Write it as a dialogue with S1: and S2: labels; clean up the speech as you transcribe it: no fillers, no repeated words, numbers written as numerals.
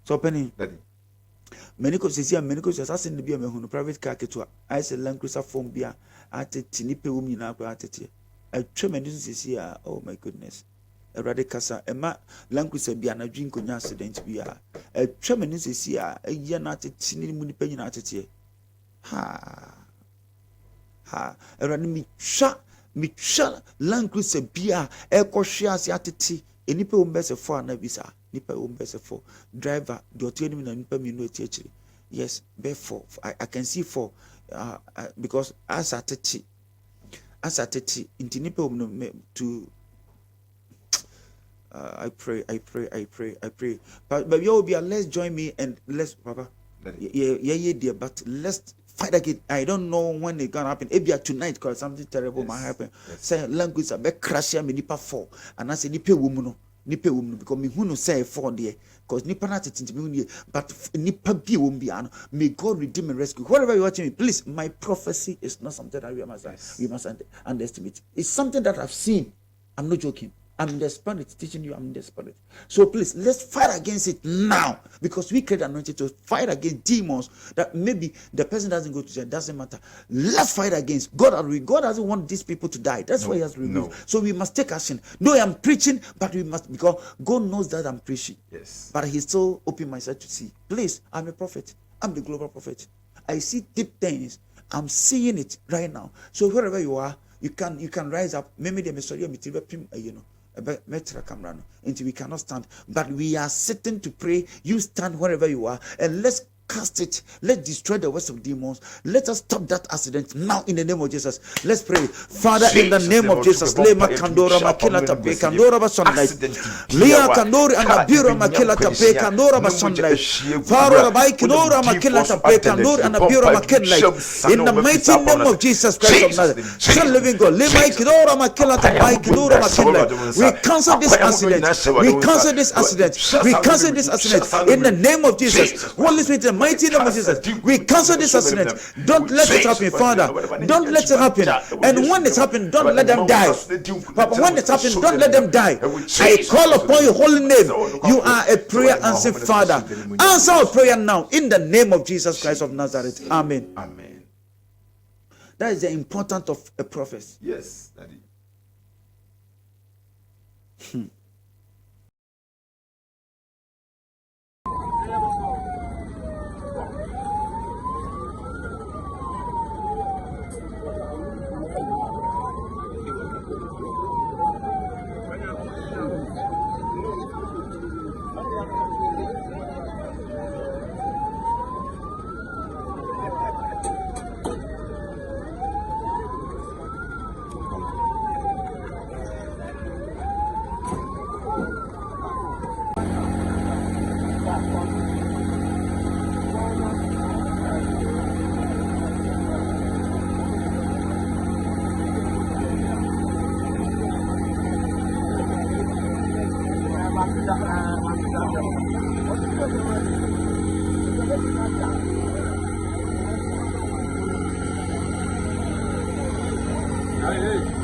S1: So penny.
S2: Daddy.
S1: Many says assassin the be a private car to I say Land Cruiser phone beer at a tinipe woman at it. A tremendous is here. Oh my goodness. A radicasa, a Land Cruiser be an a drink on accident be a tremendous is here. A year not a tiny munipen at it. Ha. A random me shot Land Cruiser beer, a cautious at it. A nipple best for an visa. Nipa umbese for driver do tell me na nipa me no actually. Yes, be 4. I can see 4 because as at 30 into nipa to I pray. But you will be let's join me and let's Papa. Yeah, dear, but let's fight again. I don't know when it's gonna happen. Maybe tonight because something terrible might happen. Say language a be crash me nipa 4 and I say nipa woman nipa wom because me hu no say 4 there because nipa na tete me but nipa bi wom bia no may God redeem and rescue. Whatever you watching me, please, my prophecy is not something that we must underestimate. It's something that I've seen. I'm not joking. I'm in the spirit teaching you. I'm in the spirit. So please, let's fight against it now because we create anointing to fight against demons that maybe the person doesn't go to jail. Doesn't matter. Let's fight against God. God doesn't want these people to die. That's why He has removed. So we must take action. No, I'm preaching, but we must because God knows that I'm preaching.
S2: Yes.
S1: But He still opened my sight to see. Please, I'm a prophet. I'm the global prophet. I see deep things. I'm seeing it right now. So wherever you are, you can rise up. Maybe the Messiah, you know. Until we cannot stand, but we are sitting to pray. You stand wherever you are, and let's cast it. Let's destroy the works of demons. Let us stop that accident now in the name of Jesus. Let's pray. Father, in the name of Jesus, Lema Kandora Makila Tape Kandora Basonlight, Lea Kandori and Abira Makila Tape Kandora Basonlight, Father Rabai Kandora Makila Tape Kandori and Abira Makila, in the mighty name of Jesus Christ of Nazareth, Son living God, Lema Kandora Makila Tape Kandora Makila. We cancel this accident. We cancel this accident. We cancel this accident in the name of Jesus. Holy Spirit, mighty name of Jesus, we cancel this accident. Don't let it happen, Father. Don't let it happen. And when it happens, don't let them die. Papa, when it happens, don't let them die. I call upon your holy name. You are a prayer answering Father. Answer our prayer now in the name of Jesus Christ of Nazareth. Amen.
S2: Amen.
S1: That is the importance of a prophet.
S2: Yes, Daddy.
S3: Hey.